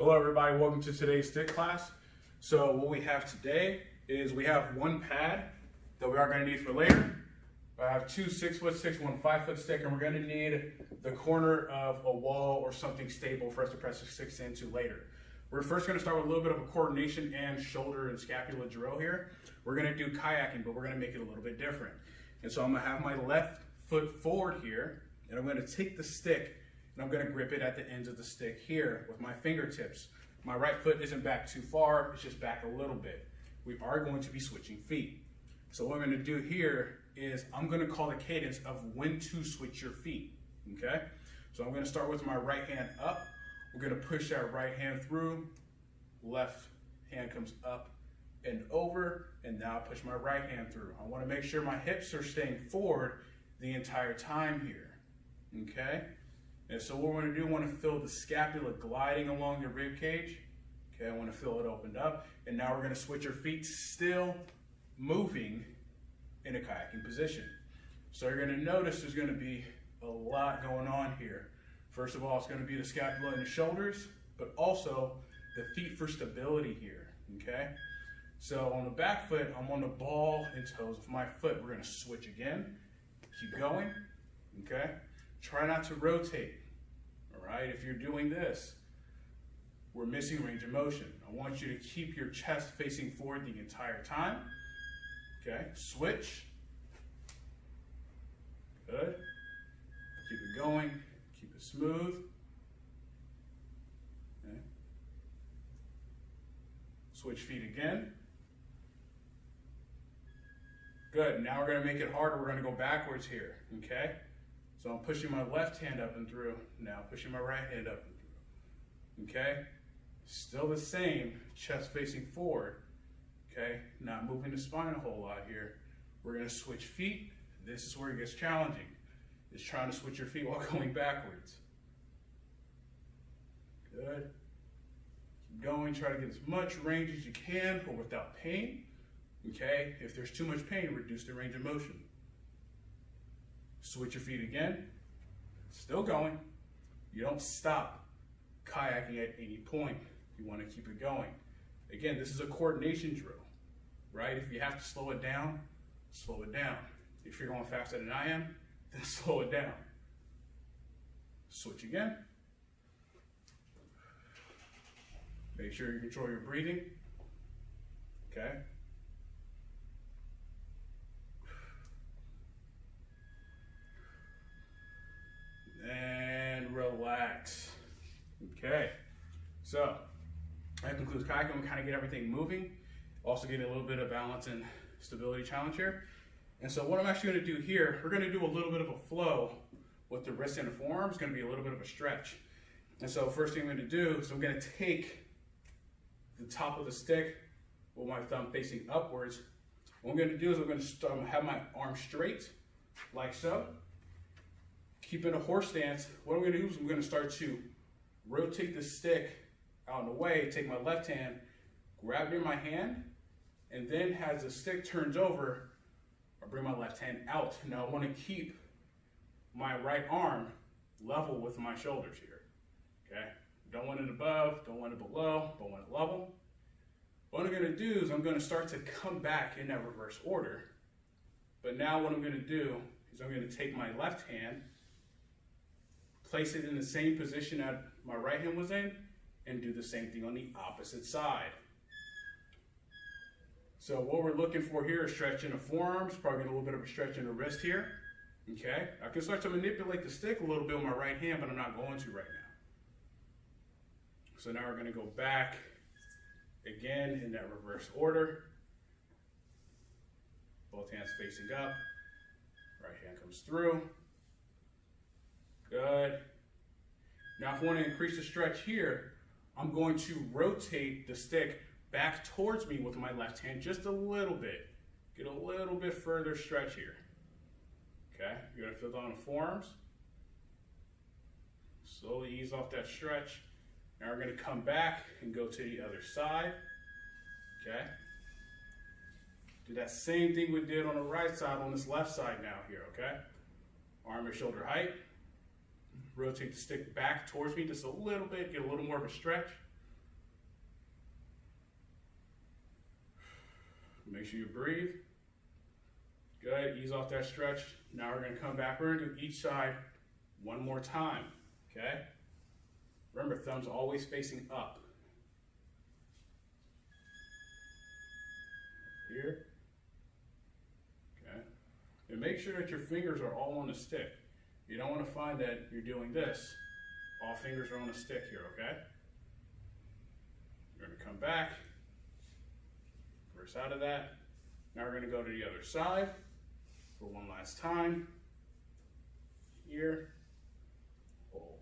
Hello everybody, welcome to today's stick class. So what we have today is we have one pad that we are going to need for later. I have two 6'6", one 5-foot stick, and we're going to need the corner of a wall or something stable for us to press the sticks into later. We're first going to start with a little bit of a coordination and shoulder and scapula drill here. We're going to do kayaking, but we're going to make it a little bit different. And so I'm going to have my left foot forward here, and I'm going to take the stick and I'm going to grip it at the ends of the stick here with my fingertips. My right foot isn't back too far, it's just back a little bit. We are going to be switching feet. So what I'm going to do here is I'm going to call the cadence of when to switch your feet, okay? So I'm going to start with my right hand up. We're going to push that right hand through, left hand comes up and over, and now I push my right hand through. I want to make sure my hips are staying forward the entire time here, okay? And so what we're going to do, I want to feel the scapula gliding along your rib cage. Okay, I want to feel it opened up. And now we're going to switch your feet, still moving in a kayaking position. So you're going to notice there's going to be a lot going on here. First of all, it's going to be the scapula and the shoulders, but also the feet for stability here, okay? So on the back foot, I'm on the ball and toes of my foot. We're going to switch again. Keep going, okay? Try not to rotate, all right? If you're doing this, we're missing range of motion. I want you to keep your chest facing forward the entire time, okay? Switch, good. Keep it going, keep it smooth, okay? Switch feet again. Good, now we're gonna make it harder. We're gonna go backwards here, okay? So I'm pushing my left hand up and through, now pushing my right hand up and through, okay? Still the same, chest facing forward, okay? Not moving the spine a whole lot here. We're gonna switch feet. This is where it gets challenging, is trying to switch your feet while going backwards. Good. Keep going, try to get as much range as you can, but without pain, okay? If there's too much pain, reduce the range of motion. Switch your feet again, still going. You don't stop kayaking at any point. You want to keep it going. Again, this is a coordination drill, right? If you have to slow it down, slow it down. If you're going faster than I am, then slow it down. Switch again. Make sure you control your breathing, okay? And relax. Okay, so that concludes kayaking. We kind of get everything moving. Also getting a little bit of balance and stability challenge here. And so what I'm actually going to do here, we're going to do a little bit of a flow with the wrist and the forearm. It's going to be a little bit of a stretch. And so first thing I'm going to do is I'm going to take the top of the stick with my thumb facing upwards. What I'm going to do is I'm going to have my arm straight, like so. Keep in a horse stance. What I'm going to do is I'm going to start to rotate the stick out of the way, take my left hand, grab it in my hand, and then as the stick turns over, I bring my left hand out. Now I want to keep my right arm level with my shoulders here, okay? Don't want it above, don't want it below, don't want it level. What I'm going to do is I'm going to start to come back in that reverse order. But now what I'm going to do is I'm going to take my left hand, place it in the same position that my right hand was in, and do the same thing on the opposite side. So what we're looking for here is stretching the forearms, probably a little bit of a stretch in the wrist here. Okay, I can start to manipulate the stick a little bit with my right hand, but I'm not going to right now. So now we're going to go back again in that reverse order. Both hands facing up, right hand comes through. Good. Now if I want to increase the stretch here, I'm going to rotate the stick back towards me with my left hand just a little bit. Get a little bit further stretch here. Okay, you're going to feel down the forearms. Slowly ease off that stretch. Now we're going to come back and go to the other side. Okay. Do that same thing we did on the right side on this left side now here, okay? Arm at shoulder height. Rotate the stick back towards me just a little bit, get a little more of a stretch. Make sure you breathe. Good, ease off that stretch. Now we're gonna come back, we're gonna do each side one more time, okay? Remember, thumbs always facing up. Here, okay? And make sure that your fingers are all on the stick. You don't wanna find that you're doing this. All fingers are on the stick here, okay? You're gonna come back, reverse out of that. Now we're gonna go to the other side for one last time. Here, hold.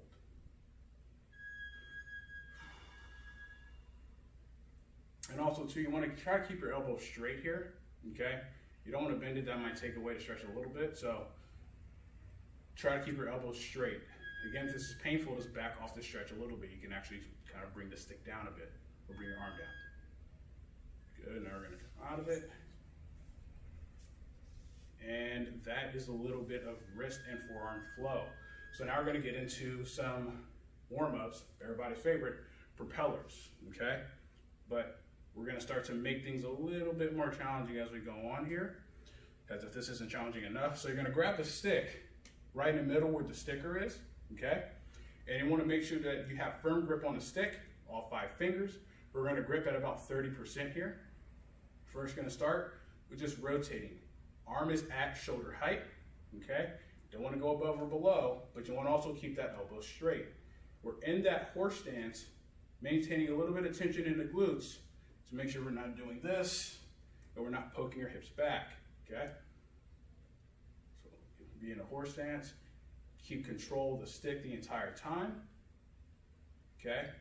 And also too, you wanna try to keep your elbows straight here, okay? You don't wanna bend it, that might take away the stretch a little bit, so try to keep your elbows straight. Again, if this is painful, just back off the stretch a little bit. You can actually kind of bring the stick down a bit, or bring your arm down. Good, now we're gonna come out of it. And that is a little bit of wrist and forearm flow. So now we're gonna get into some warm-ups, everybody's favorite, propellers, okay? But we're gonna start to make things a little bit more challenging as we go on here, as if this isn't challenging enough. So you're gonna grab the stick right in the middle where the sticker is, okay? And you wanna make sure that you have firm grip on the stick, all 5 fingers. We're gonna grip at about 30% here. First gonna start with just rotating. Arm is at shoulder height, okay? Don't wanna go above or below, but you wanna also keep that elbow straight. We're in that horse stance, maintaining a little bit of tension in the glutes to make sure we're not doing this and we're not poking our hips back, okay? So be in a horse stance, keep control of the stick the entire time, okay?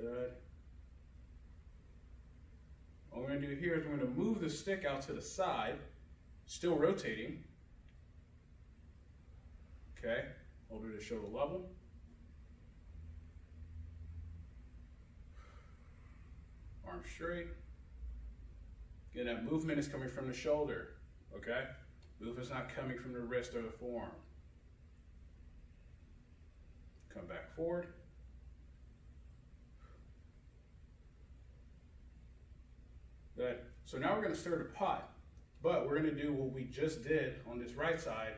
Good. What we're gonna do here is we're gonna move the stick out to the side, still rotating, okay? Hold it at shoulder level. Arm straight. Again, that movement is coming from the shoulder, okay? Movement's not coming from the wrist or the forearm. Come back forward. Good. So now we're going to stir the pot, but we're going to do what we just did on this right side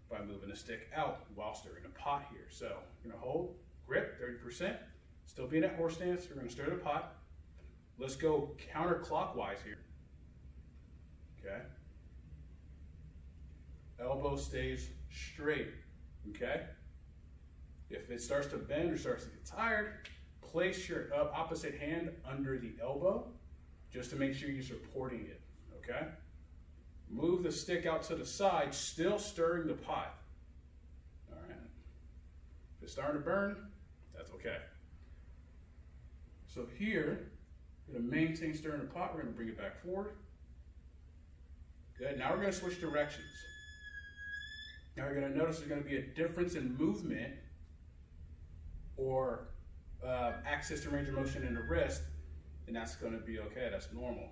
by moving the stick out while stirring the pot here. So we're going to hold, grip, 30%, still be in that horse stance. We're going to stir the pot. Let's go counterclockwise here. Okay. Elbow stays straight. Okay. If it starts to bend or starts to get tired, place your opposite hand under the elbow just to make sure you're supporting it. Okay. Move the stick out to the side, still stirring the pot. All right. If it's starting to burn, that's okay. So here, we're going to maintain stirring the pot. We're going to bring it back forward. Good. Now we're going to switch directions. Now you're going to notice there's going to be a difference in movement or access to range of motion in the wrist, and that's going to be okay. That's normal.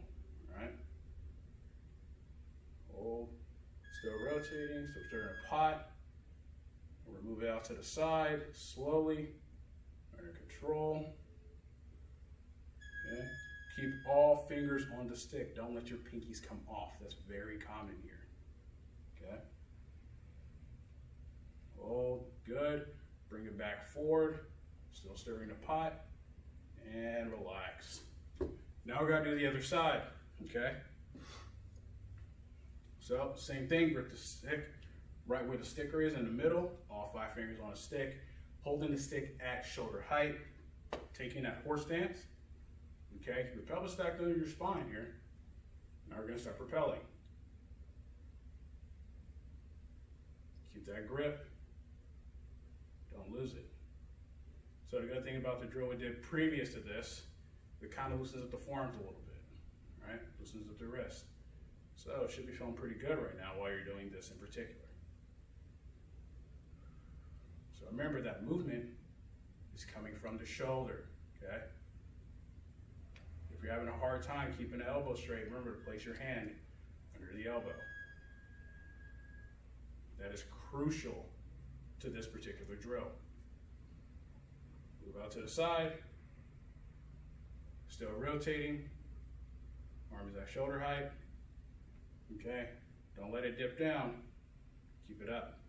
All right. Hold. Still rotating. Still stirring the pot. We'll move it out to the side slowly. Under control. Okay. Keep all fingers on the stick. Don't let your pinkies come off. That's very common here. Okay. Hold. Good. Bring it back forward. Still stirring the pot. And relax. Now we're going to do the other side. Okay. So same thing. Grip the stick right where the sticker is in the middle. All 5 fingers on a stick. Holding the stick at shoulder height. Taking that horse stance. Okay, keep your pelvis stacked under your spine here. Now we're going to start propelling. Keep that grip. Don't lose it. So the good thing about the drill we did previous to this, it kind of loosens up the forearms a little bit, right? Loosens up the wrist. So it should be feeling pretty good right now while you're doing this in particular. So remember that movement is coming from the shoulder, okay? If you're having a hard time keeping the elbow straight, remember to place your hand under the elbow. That is crucial to this particular drill. Move out to the side. Still rotating. Arm is at shoulder height. Okay, don't let it dip down. Keep it up.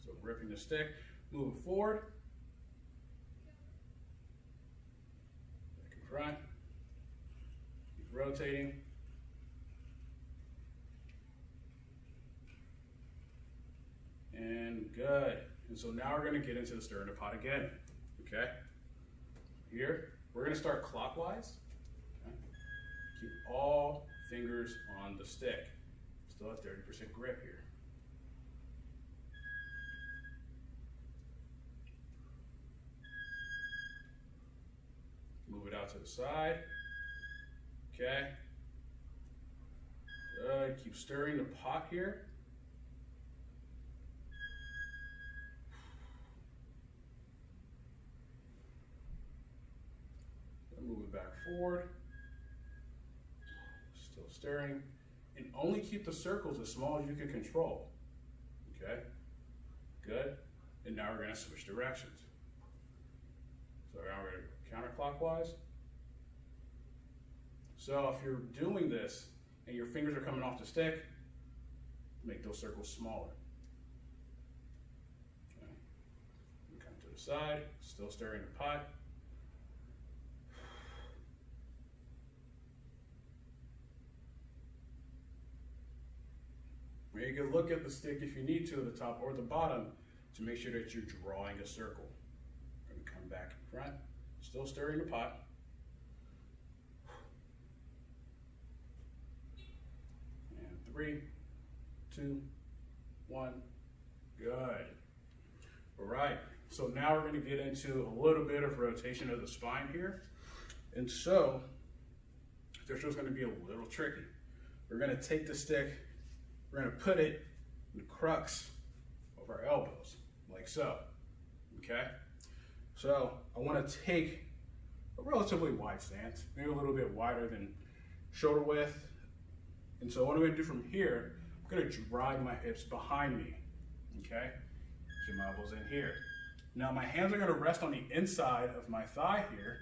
Still gripping the stick. Move it forward. Back in front. Keep rotating. And good. And so now we're going to get into the stir in the pot again. Okay? Here, we're going to start clockwise. Okay? Keep all fingers on the stick. Still at 30% grip here. Move it out to the side. Okay? Good. Keep stirring the pot here. Move it back forward, still stirring, and only keep the circles as small as you can control. Okay, good. And now we're going to switch directions. So now we're going to counterclockwise. So if you're doing this and your fingers are coming off the stick, make those circles smaller. Okay. Come to the side, still stirring the pot. You can look at the stick if you need to, at the top or the bottom, to make sure that you're drawing a circle. We're going to come back in front, still stirring the pot. And 3, 2, 1, good. All right, so now we're going to get into a little bit of rotation of the spine here. And so, this is going to be a little tricky. We're going to take the stick, we're going to put it in the crux of our elbows, like so, okay? So I want to take a relatively wide stance, maybe a little bit wider than shoulder width. And so what I'm going to do from here, I'm going to drag my hips behind me, okay? Keep my elbows in here. Now my hands are going to rest on the inside of my thigh here.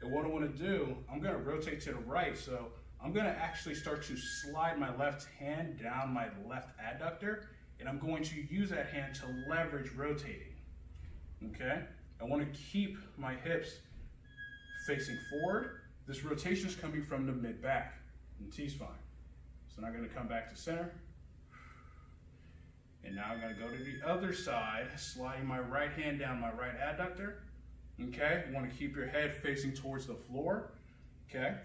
And what I want to do, I'm going to rotate to the right. So I'm going to actually start to slide my left hand down my left adductor, and I'm going to use that hand to leverage rotating, okay? I want to keep my hips facing forward. This rotation is coming from the mid-back and T-spine. So now I'm going to come back to center, and now I'm going to go to the other side, sliding my right hand down my right adductor, okay? You want to keep your head facing towards the floor, okay?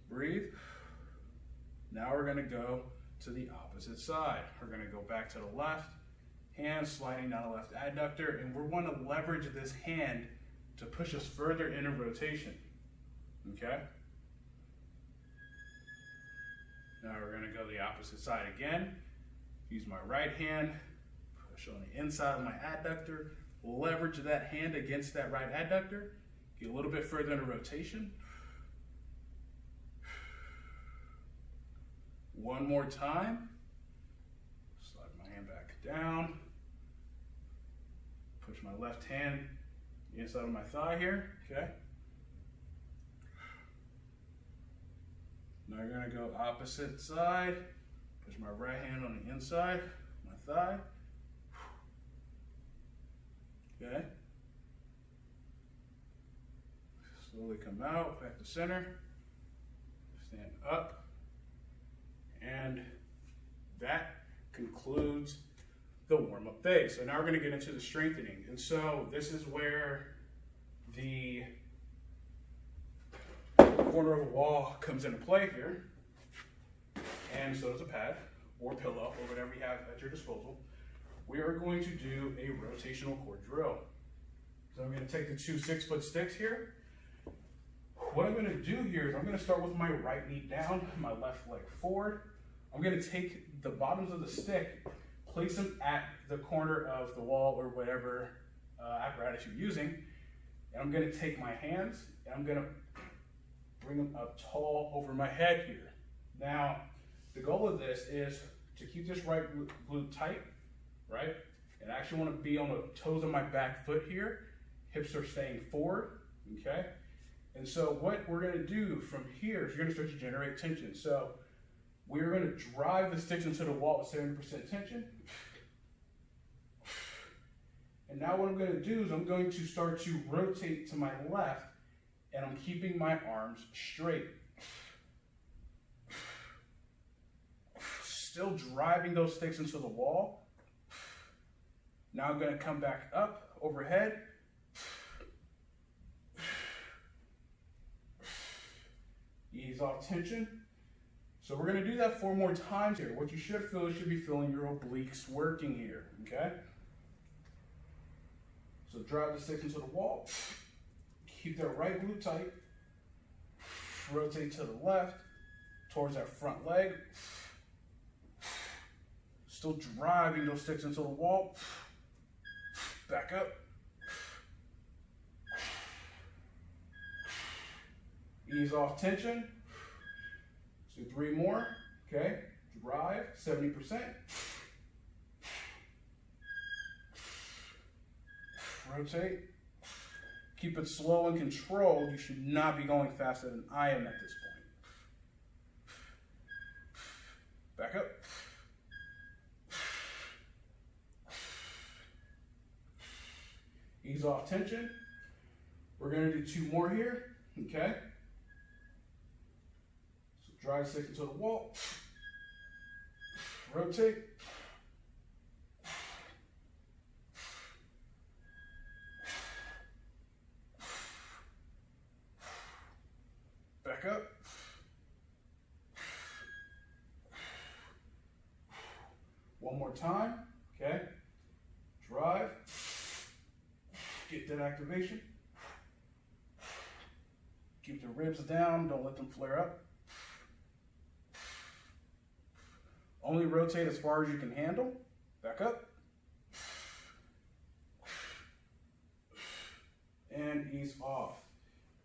Breathe. Now we're going to go to the opposite side. We're going to go back to the left, hand sliding down the left adductor, and we want to leverage this hand to push us further into rotation. Okay? Now we're going to go the opposite side again. Use my right hand, push on the inside of my adductor, leverage that hand against that right adductor, get a little bit further into rotation. One more time. Slide my hand back down. Push my left hand inside of my thigh here, okay? Now you're gonna go opposite side. Push my right hand on the inside, my thigh. Okay? Slowly come out, back to center. Stand up. And that concludes the warm-up phase. So now we're going to get into the strengthening. And so this is where the corner of the wall comes into play here. And so does a pad or pillow or whatever you have at your disposal. We are going to do a rotational core drill. So I'm going to take the 2 6-foot sticks here. What I'm going to do here is I'm going to start with my right knee down, my left leg forward. I'm going to take the bottoms of the stick, place them at the corner of the wall or whatever apparatus you're using, and I'm going to take my hands and I'm going to bring them up tall over my head here. Now, the goal of this is to keep this right glute tight, right? And I actually want to be on the toes of my back foot here. Hips are staying forward, okay? And so what we're going to do from here is you're going to start to generate tension. So we're going to drive the sticks into the wall with 70% tension. And now what I'm going to do is I'm going to start to rotate to my left, and I'm keeping my arms straight. Still driving those sticks into the wall. Now I'm going to come back up, overhead. Ease off tension. So we're going to do that 4 more times here. What you should feel, you should be feeling your obliques working here, okay? So drive the sticks into the wall. Keep that right glute tight. Rotate to the left, towards that front leg. Still driving those sticks into the wall. Back up. Ease off tension. Let's do 3 more. Okay. Drive, 70%. Rotate. Keep it slow and controlled. You should not be going faster than I am at this point. Back up. Ease off tension. We're going to do 2 more here. Okay. So drive sticks into the wall. Rotate. Back up. One more time. Okay. Drive. Get that activation. Keep the ribs down. Don't let them flare up. Only rotate as far as you can handle. Back up. And ease off.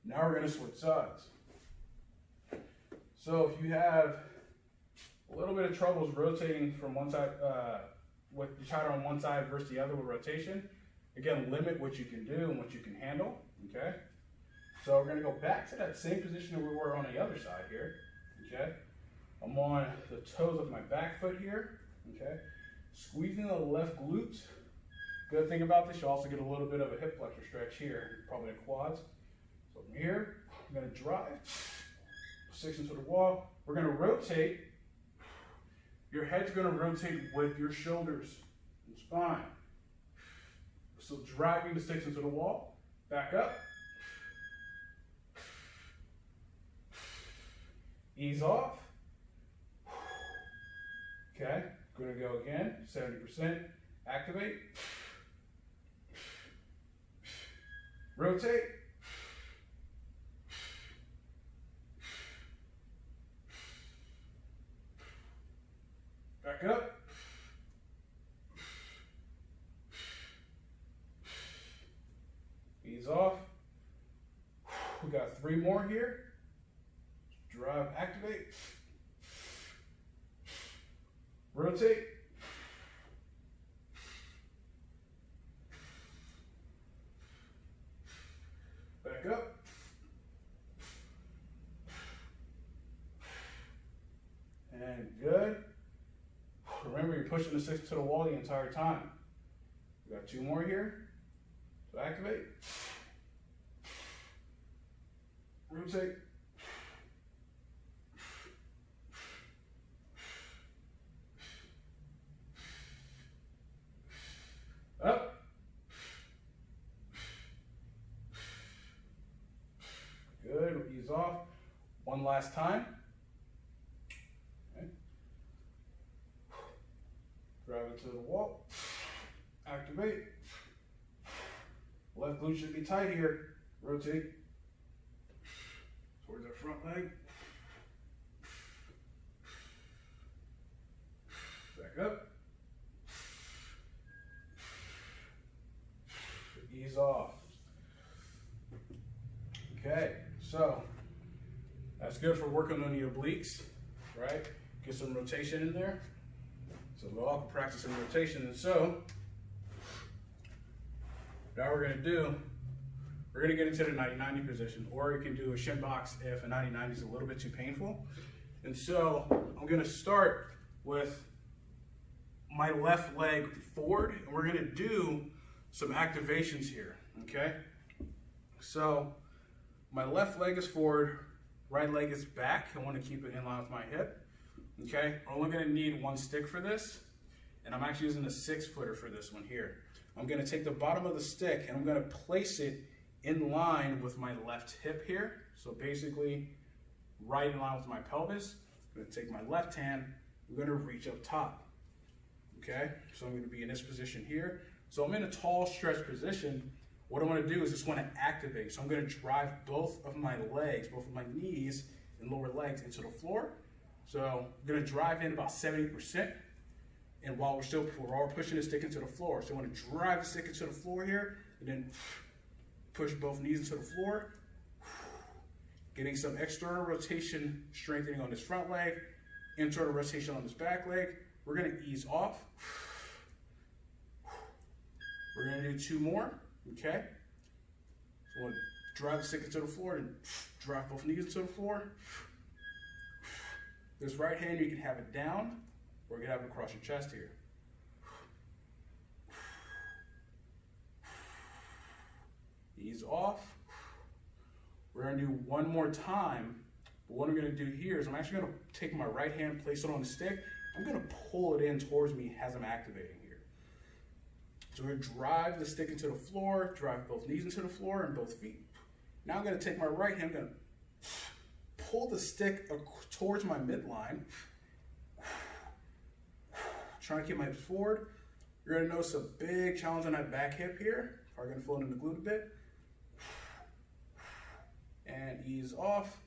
Now we're going to switch sides. So if you have a little bit of troubles rotating from one side, with the tighter on one side versus the other with rotation, again, limit what you can do and what you can handle, okay? So we're gonna go back to that same position that we were on the other side here, okay? I'm on the toes of my back foot here, okay? Squeezing the left glute. Good thing about this, you also get a little bit of a hip flexor stretch here, probably the quads. So from here, I'm gonna drive. 6 into the wall. We're going to rotate. Your head's going to rotate with your shoulders and spine. So driving the sticks into the wall. Back up. Ease off. Okay. Going to go again. 70%. Activate. Rotate. Back up. Ease off. We got 3 more here. Drive, activate. Rotate. Back up. And good. Remember, you're pushing the sticks to the wall the entire time. We got 2 more here. So activate. Rotate. Up. Good. Ease off. One last time. Drive it to the wall. Activate. Left glute should be tight here. Rotate. Towards the front leg. Back up. Ease off. Okay, so that's good for working on the obliques, right? Get some rotation in there. So we'll all practice some rotation. And so now we're gonna do, we're gonna get into the 90-90 position, or you can do a shin box if a 90-90 is a little bit too painful. And so I'm gonna start with my left leg forward, and we're gonna do some activations here, okay? So my left leg is forward, right leg is back. I wanna keep it in line with my hip, okay? We're only gonna need one stick for this, and I'm actually using a 6-footer for this one here. I'm gonna take the bottom of the stick and I'm gonna place it in line with my left hip here. So basically, right in line with my pelvis. I'm gonna take my left hand, I'm gonna reach up top. Okay, so I'm gonna be in this position here. So I'm in a tall stretch position. What I wanna do is just wanna activate. So I'm gonna drive both of my legs, both of my knees and lower legs into the floor. So I'm gonna drive in about 70%. And while we're all pushing the stick into the floor. So I wanna drive the stick into the floor here and then push both knees into the floor. Getting some external rotation, strengthening on this front leg, internal rotation on this back leg. We're gonna ease off. We're gonna do 2 more, okay? So we'll drive the stick into the floor and drive both knees into the floor. This right hand, you can have it down, or you can have it across your chest here. Ease off. We're gonna do 1 more time. But what I'm gonna do here is I'm actually gonna take my right hand, place it on the stick. I'm gonna pull it in towards me as I'm activating here. So we're gonna drive the stick into the floor, drive both knees into the floor and both feet. Now I'm gonna take my right hand, I'm gonna pull the stick towards my midline. Trying to keep my hips forward. You're gonna notice a big challenge on that back hip here. Probably gonna float in the glute a bit. And ease off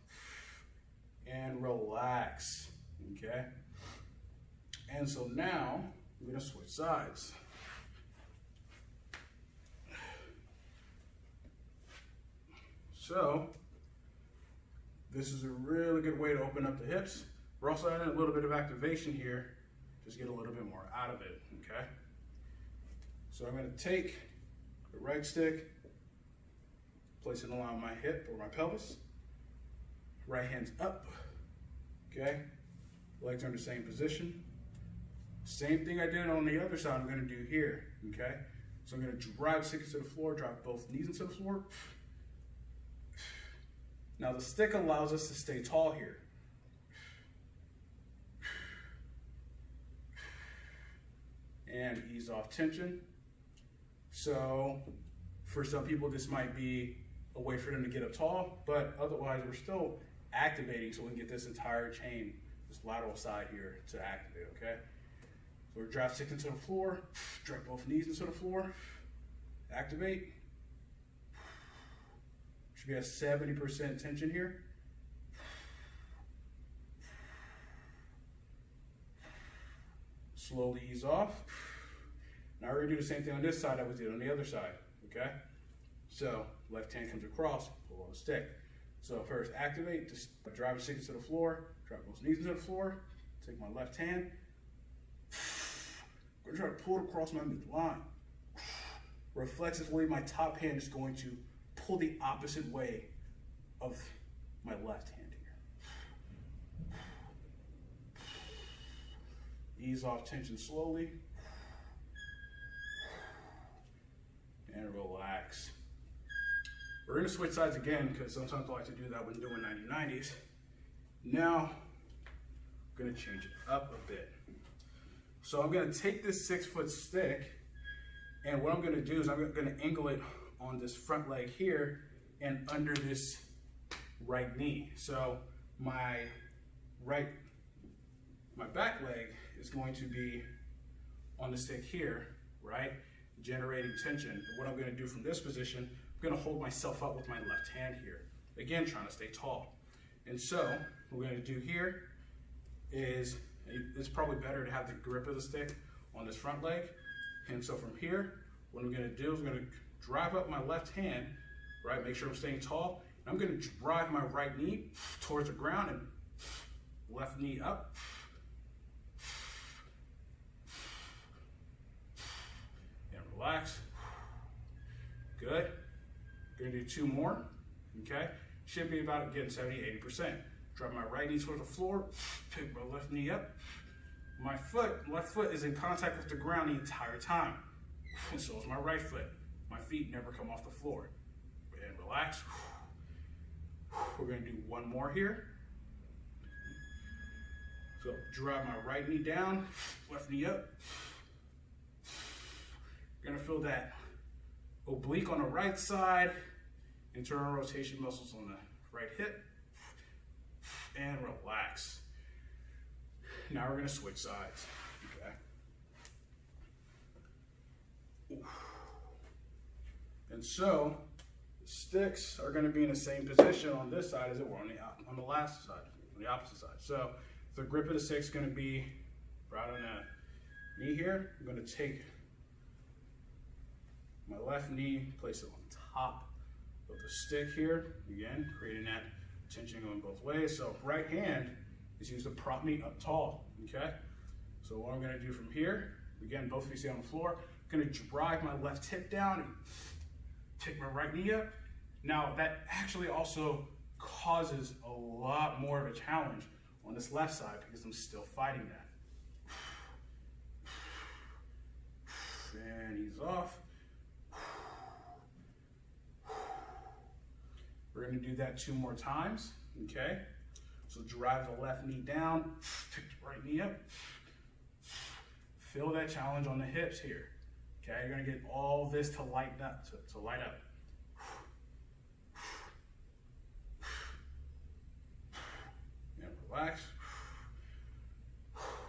and relax, okay? And so now I'm gonna switch sides. So this is a really good way to open up the hips. We're also adding a little bit of activation here, just get a little bit more out of it, okay? So I'm gonna take the right stick, place it along my hip or my pelvis. Right hand's up, okay? Legs are in the same position. Same thing I did on the other side, I'm gonna do here, okay? So I'm gonna drive the stick into the floor, drive both knees into the floor. Now the stick allows us to stay tall here. And ease off tension. So for some people, this might be a way for them to get up tall, but otherwise we're still activating so we can get this entire chain, this lateral side here to activate, okay? So we're drive stick into the floor, drive both knees into the floor, activate. Should be at 70% tension here. Slowly ease off. Now we're gonna do the same thing on this side that we did on the other side, okay? So left hand comes across, pull on the stick. So first activate, just drive the stick into the floor, drive both knees into the floor, take my left hand, I'm gonna try to pull it across my midline. Reflexively, my top hand is going to pull the opposite way of my left hand here. Ease off tension slowly. And relax. We're gonna switch sides again because sometimes I like to do that when doing 90-90s. Now, I'm gonna change it up a bit. So I'm gonna take this 6-foot stick, and what I'm gonna do is I'm gonna angle it on this front leg here and under this right knee. So my back leg is going to be on the stick here, right? Generating tension. And what I'm gonna do from this position, I'm gonna hold myself up with my left hand here. Again, trying to stay tall. And so, what we're gonna do here is, it's probably better to have the grip of the stick on this front leg. And so from here, what I'm gonna do is I'm gonna drive up my left hand, right? Make sure I'm staying tall. And I'm gonna drive my right knee towards the ground and left knee up. gonna do 2 more, okay? Should be about getting 70, 80%. Drop my right knee towards the floor, pick my left knee up. My left foot is in contact with the ground the entire time. And so is my right foot. My feet never come off the floor. And relax. We're gonna do 1 more here. So drop my right knee down, left knee up. You're gonna feel that oblique on the right side, internal rotation muscles on the right hip, and relax. Now we're gonna switch sides, okay? And so, the sticks are gonna be in the same position on this side as it were on the last side, on the opposite side. So, the grip of the stick is gonna be right on that knee here. I'm gonna take my left knee, place it on top of the stick here. Again, creating that tension going both ways. So right hand is used to prop me up tall, okay? So what I'm gonna do from here, again, both feet stay on the floor. I'm gonna drive my left hip down and take my right knee up. Now that actually also causes a lot more of a challenge on this left side because I'm still fighting that. And ease off. We're gonna do that 2 more times, okay? So drive the left knee down, pick the right knee up. Feel that challenge on the hips here, okay? You're gonna get all this to lighten up, to light up. And relax.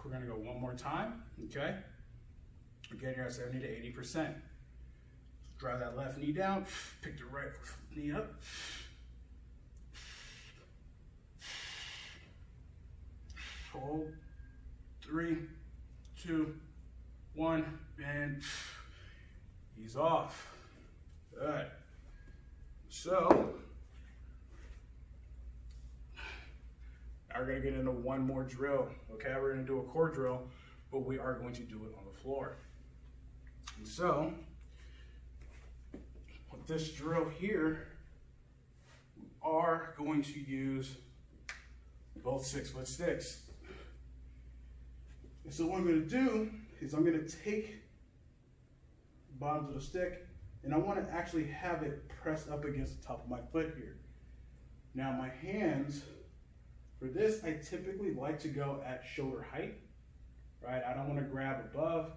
We're gonna go 1 more time, okay? Again, you're at 70 to 80%. So drive that left knee down, pick the right knee up. Hold, 3, 2, 1, and ease off. Good. So, now we're gonna get into 1 more drill. Okay, we're gonna do a core drill, but we are going to do it on the floor. And so, with this drill here, we are going to use both 6-foot sticks. And so what I'm going to do is I'm going to take the bottom of the stick and I want to actually have it pressed up against the top of my foot here. Now my hands, for this, I typically like to go at shoulder height, right? I don't want to grab above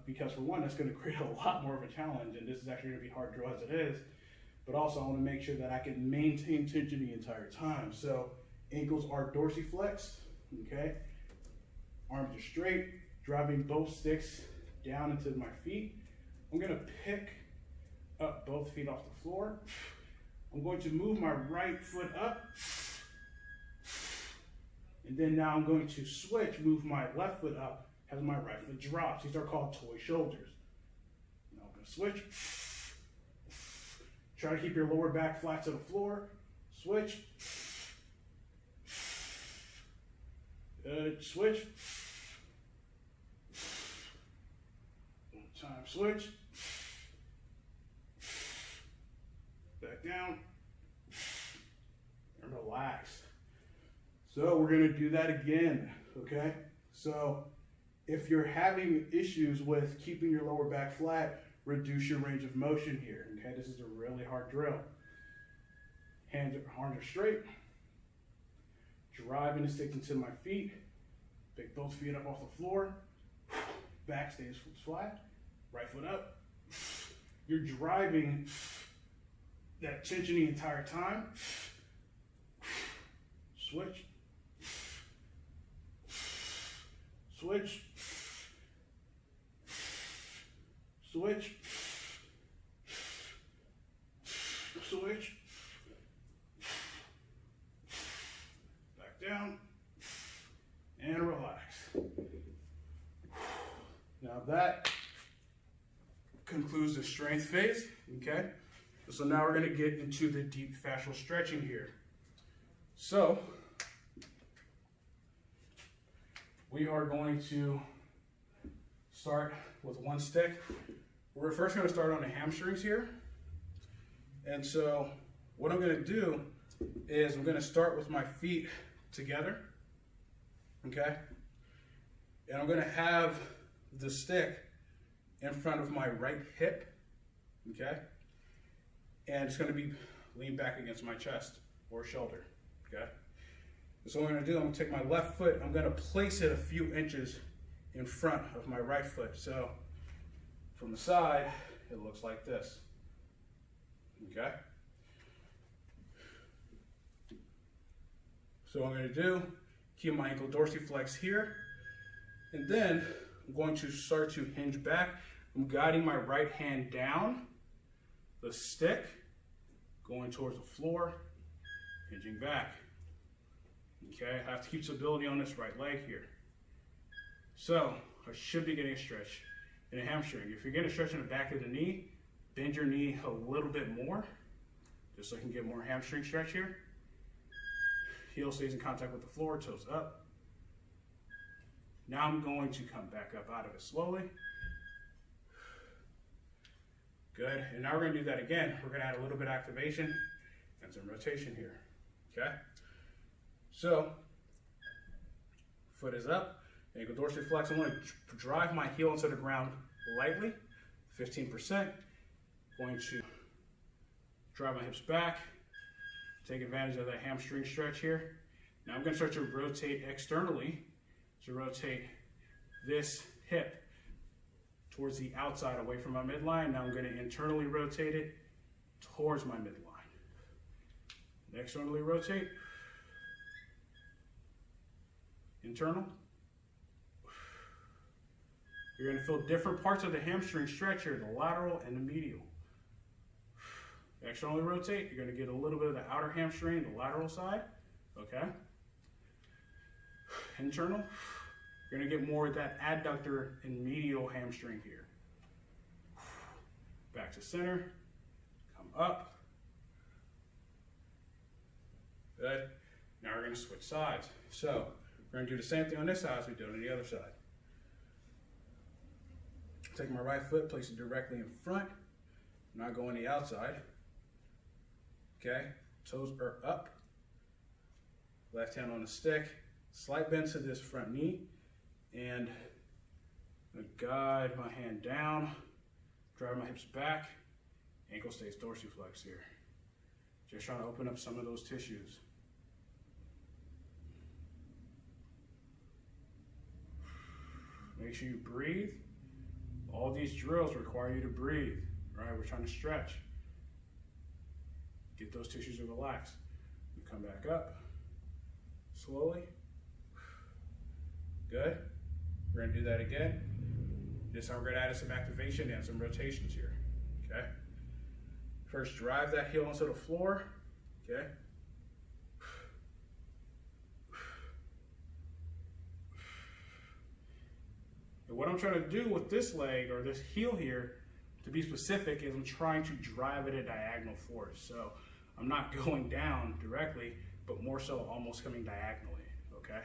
because for one, that's going to create a lot more of a challenge, and this is actually going to be hard drill as it is, but also I want to make sure that I can maintain tension the entire time. So ankles are dorsiflexed, okay? Arms are straight, driving both sticks down into my feet. I'm gonna pick up both feet off the floor. I'm going to move my right foot up. And then now I'm going to switch, move my left foot up as my right foot drops. These are called toy shoulders. Now I'm gonna switch. Try to keep your lower back flat to the floor. Switch. Good, switch. 1 time, switch. Back down. And relax. So we're gonna do that again, okay? So if you're having issues with keeping your lower back flat, reduce your range of motion here, okay? This is a really hard drill. Arms are straight. Driving the stick into my feet. Pick both feet up off the floor. Back stays flat. Right foot up. You're driving that tension the entire time. Switch. Switch. Switch. Switch. Back down. And relax. Now that concludes the strength phase, okay? So now we're gonna get into the deep fascial stretching here. So, we are going to start with 1 stick. We're first gonna start on the hamstrings here. And so what I'm gonna do is I'm gonna start with my feet together, okay? And I'm gonna have the stick in front of my right hip, okay? And it's gonna be leaned back against my chest or shoulder, okay? So what I'm gonna do, I'm gonna take my left foot, I'm gonna place it a few inches in front of my right foot. So from the side, it looks like this, okay? So what I'm gonna do, keep my ankle dorsiflex here, and then I'm going to start to hinge back. I'm guiding my right hand down, the stick, going towards the floor, hinging back. Okay, I have to keep stability on this right leg here. So I should be getting a stretch in a hamstring. If you're getting a stretch in the back of the knee, bend your knee a little bit more, just so you can get more hamstring stretch here. Heel stays in contact with the floor, toes up. Now I'm going to come back up out of it slowly. Good, and now we're gonna do that again. We're gonna add a little bit of activation and some rotation here, okay? So, foot is up, ankle dorsiflex. I'm gonna drive my heel into the ground lightly, 15%. Going to drive my hips back, take advantage of that hamstring stretch here. Now I'm gonna start to rotate externally, to rotate this hip towards the outside, away from my midline. Now I'm going to internally rotate it towards my midline. Externally rotate. Internal. You're going to feel different parts of the hamstring stretch here, the lateral and the medial. Externally rotate. You're going to get a little bit of the outer hamstring, the lateral side. Okay. Internal. You're going to get more of that adductor and medial hamstring here. Back to center, come up. Good. Now we're going to switch sides. So we're going to do the same thing on this side as we did on the other side. Take my right foot, place it directly in front. Now go on the outside. Okay, toes are up. Left hand on the stick. Slight bend to this front knee. And I'm going to guide my hand down, drive my hips back, ankle stays dorsiflex here. Just trying to open up some of those tissues. Make sure you breathe. All these drills require you to breathe, right? We're trying to stretch. Get those tissues to relax. We come back up, slowly. Good. We're going to do that again. This time we're going to add some activation and some rotations here, okay? First, drive that heel into the floor, okay? And what I'm trying to do with this leg, or this heel here, to be specific, is I'm trying to drive it a diagonal force. So I'm not going down directly, but more so almost coming diagonally, okay?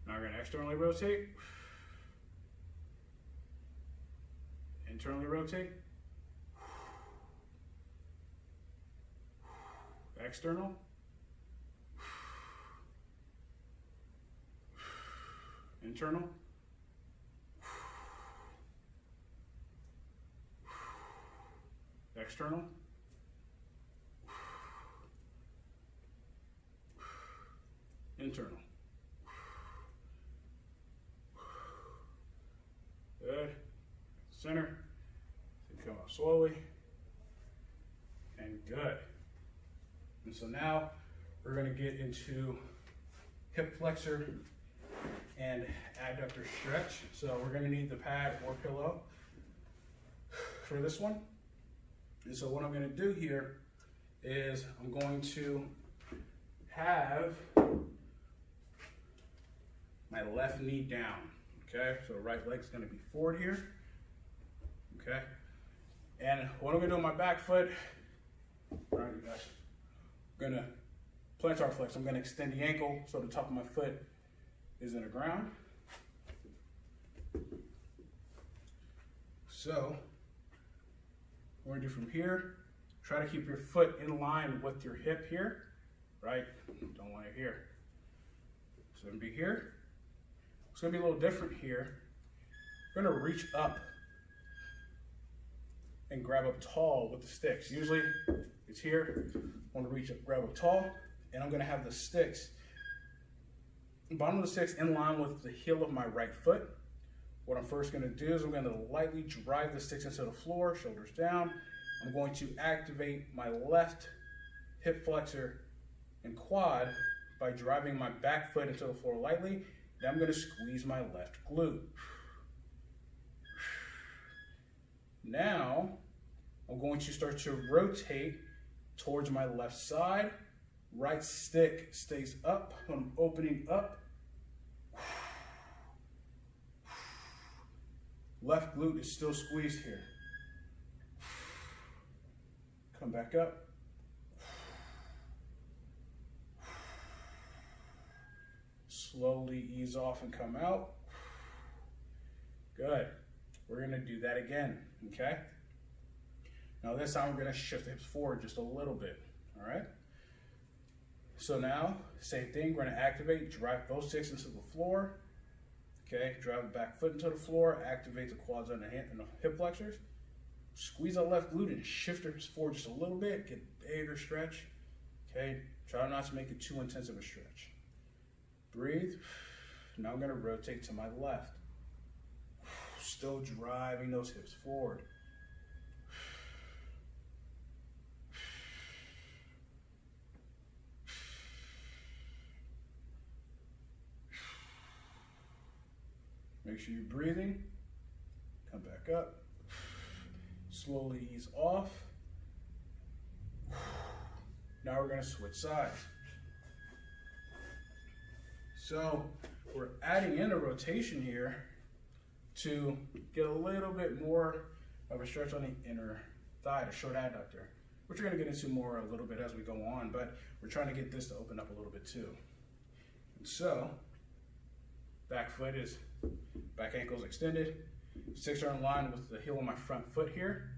Now we're going to externally rotate. Internally rotate. External. Internal. External. Internal. Good. Center. Come up slowly. And good. And so now we're going to get into hip flexor and adductor stretch. So we're going to need the pad or pillow for this one. And so what I'm going to do here is I'm going to have my left knee down. Okay, so right leg's going to be forward here. Okay, and what I'm going to do on my back foot, all right, you guys, I'm going to plantar flex. I'm going to extend the ankle so the top of my foot is in the ground. So what we're going to do from here, Try to keep your foot in line with your hip here, right? Don't want it here. So it's gonna be here. It's gonna be a little different here. We're gonna reach up and grab up tall with the sticks. Usually it's here. I want to reach up, grab up tall, and I'm gonna have the sticks, the bottom of the sticks in line with the heel of my right foot. What I'm first gonna do is I'm gonna lightly drive the sticks into the floor, shoulders down. I'm going to activate my left hip flexor and quad by driving my back foot into the floor lightly. Then I'm going to squeeze my left glute. Now, I'm going to start to rotate towards my left side. Right stick stays up. I'm opening up. Left glute is still squeezed here. Come back up. Slowly ease off and come out. Good. We're going to do that again, okay? Now this time we're going to shift the hips forward just a little bit, all right? So now, same thing, we're going to activate, drive both sticks into the floor, okay? Drive the back foot into the floor, activate the quads and the hip flexors. Squeeze that left glute and shift your hips forward just a little bit, get a bigger stretch, okay? Try not to make it too intense of a stretch. Breathe. Now I'm gonna rotate to my left. Still driving those hips forward. Make sure you're breathing. Come back up. Slowly ease off. Now we're going to switch sides. So we're adding in a rotation here to get a little bit more of a stretch on the inner thigh, the short adductor, which we're going to get into more a little bit as we go on, but we're trying to get this to open up a little bit too. And so back ankle is extended. Sticks are in line with the heel of my front foot here.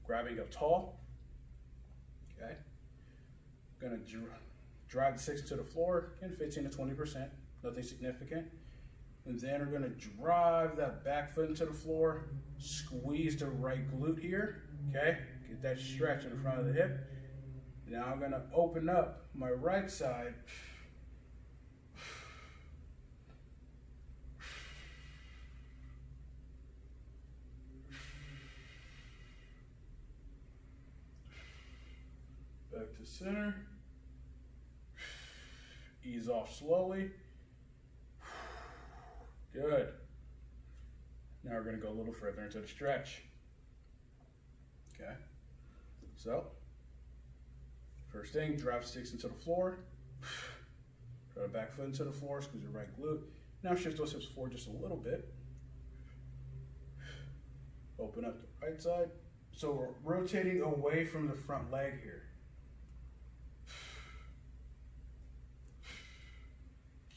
Grabbing up tall. Okay. I'm gonna drive the sticks to the floor, again 15 to 20%, nothing significant. And then we're gonna drive that back foot into the floor, squeeze the right glute here, okay? Get that stretch in the front of the hip. Now I'm gonna open up my right side. Back to center. Ease off slowly. Good. Now we're going to go a little further into the stretch. Okay. So, first thing, drive sticks into the floor. Try the back foot into the floor, squeeze your right glute. Now shift those hips forward just a little bit. Open up the right side. So we're rotating away from the front leg here.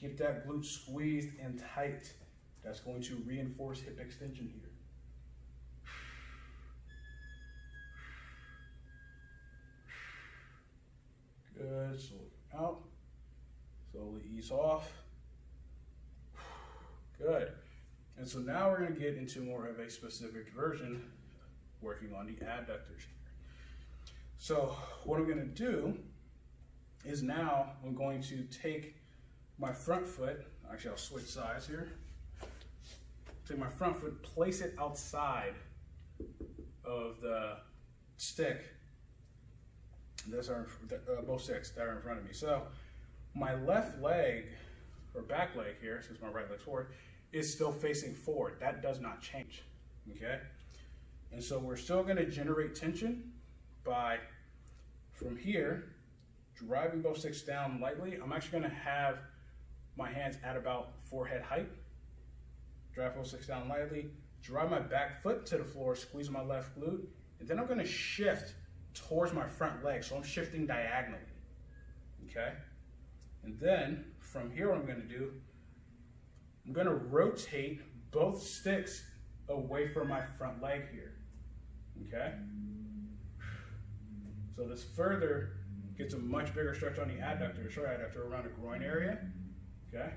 Keep that glute squeezed and tight. That's going to reinforce hip extension here. Good, slowly out. Slowly ease off. Good. And so now we're going to get into more of a specific version, working on the adductors here. So what I'm going to do is now I'm going to take my front foot, actually I'll switch sides here. Take my front foot, place it outside of the stick. Those are both sticks that are in front of me. So my left leg, or back leg here, since my right leg's forward, is still facing forward. That does not change, okay? And so we're still gonna generate tension by, from here, driving both sticks down lightly. I'm actually gonna have my hands at about forehead height. Drive both sticks down lightly. Drive my back foot to the floor, squeeze my left glute, and then I'm gonna shift towards my front leg. So I'm shifting diagonally, okay? And then from here, what I'm gonna do, I'm gonna rotate both sticks away from my front leg here, okay? So this further gets a much bigger stretch on the adductor, short adductor around the groin area. Okay.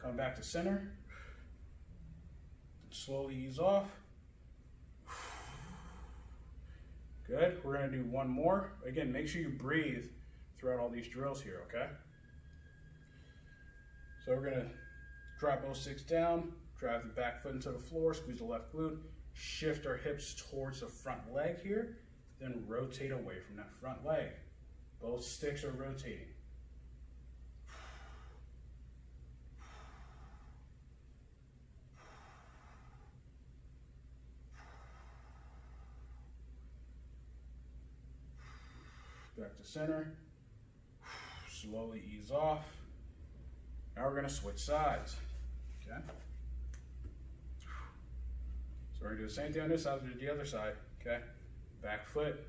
Come back to center. Slowly ease off. Good. We're going to do one more. Again, make sure you breathe throughout all these drills here, okay? So we're going to drop both sticks down, drive the back foot into the floor, squeeze the left glute, shift our hips towards the front leg here, then rotate away from that front leg. Both sticks are rotating. Back to center. Slowly ease off. Now we're going to switch sides. Okay. So we're going to do the same thing on this side as we did the other side. Okay. Back foot.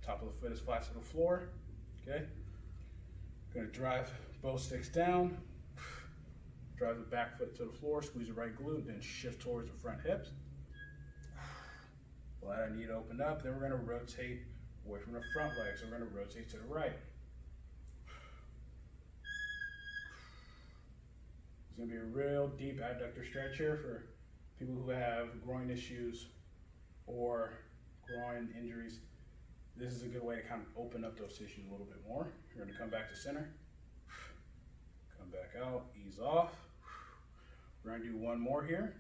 Top of the foot is flat to the floor. Okay. Going to drive both sticks down. Drive the back foot to the floor. Squeeze the right glute. Then shift towards the front hips. Let our knee open up. Then we're going to rotate away from the front leg, so we're going to rotate to the right. It's going to be a real deep adductor stretch here for people who have groin issues or groin injuries. This is a good way to kind of open up those tissues a little bit more. You're going to come back to center. Come back out, ease off. We're going to do one more here.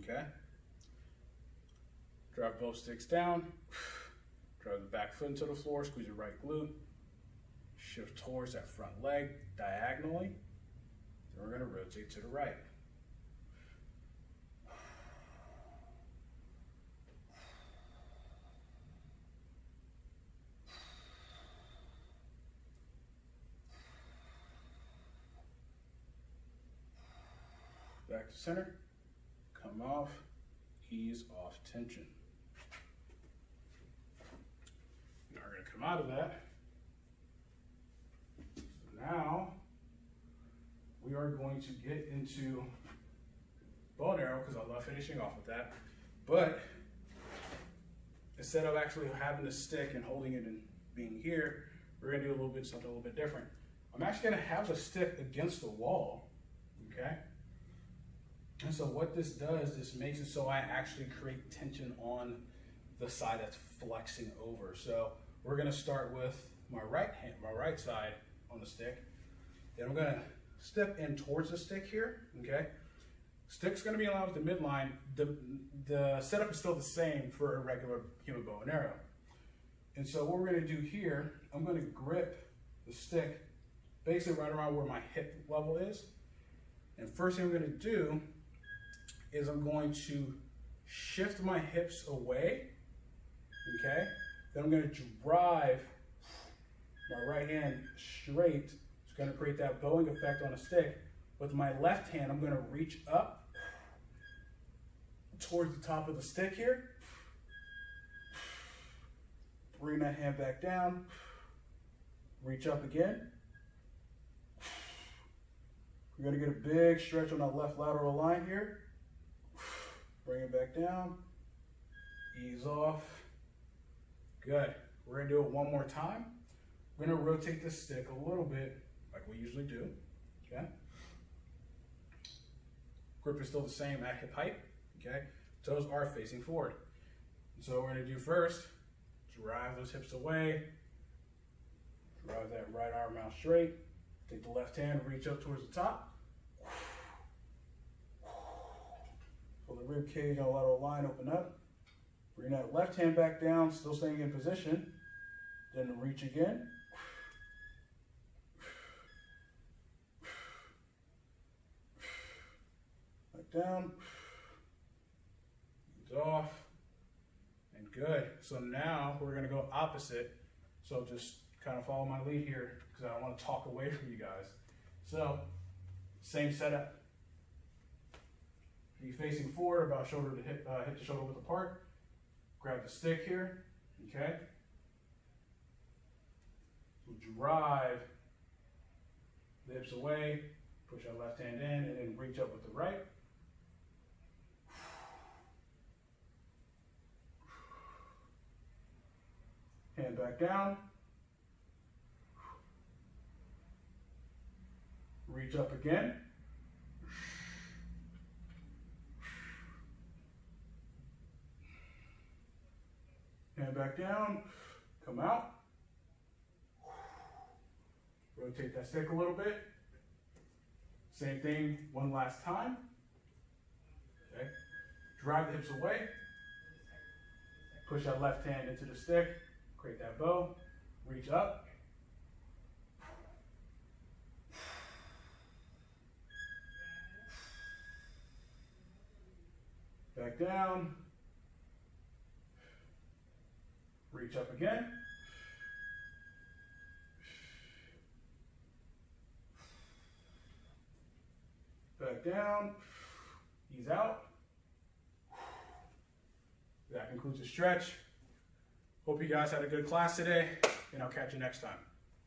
Okay. Drop both sticks down. Drive the back foot into the floor, squeeze your right glute, shift towards that front leg diagonally. Then we're going to rotate to the right. Back to center, come off, ease off tension. Come out of that. So now we are going to get into bow and arrow because I love finishing off with that. But instead of actually having the stick and holding it and being here, we're going to do something a little bit different. I'm actually going to have the stick against the wall. Okay. And so what this does, this makes it so I actually create tension on the side that's flexing over. So we're going to start with my right side on the stick. Then I'm going to step in towards the stick here, okay? Stick's going to be aligned with the midline. The setup is still the same for a regular human bow and arrow. And so what we're going to do here, I'm going to grip the stick basically right around where my hip level is. And first thing I'm going to do is I'm going to shift my hips away, okay? Then I'm going to drive my right hand straight. It's going to create that bowing effect on a stick. With my left hand, I'm going to reach up towards the top of the stick here. Bring that hand back down. Reach up again. We're going to get a big stretch on that left lateral line here. Bring it back down. Ease off. Good. We're going to do it one more time. We're going to rotate the stick a little bit like we usually do. Okay. Grip is still the same at hip height. Okay. Toes are facing forward. So what we're going to do first, drive those hips away. Drive that right arm out straight. Take the left hand, reach up towards the top. Pull the rib cage on the lateral line, open up. Bring that left hand back down, still staying in position. Then reach again. Back down. Ease off. And good. So now we're going to go opposite. So just kind of follow my lead here because I don't want to talk away from you guys. So, same setup. Be facing forward, about shoulder to hip to shoulder width apart. Grab the stick here, okay? We'll drive the hips away, push our left hand in, and then reach up with the right. Hand back down. Reach up again. Hand back down. Come out. Rotate that stick a little bit. Same thing one last time. Okay. Drive the hips away. Push that left hand into the stick. Create that bow. Reach up. Back down. Reach up again. Back down. Ease out. That concludes the stretch. Hope you guys had a good class today, and I'll catch you next time.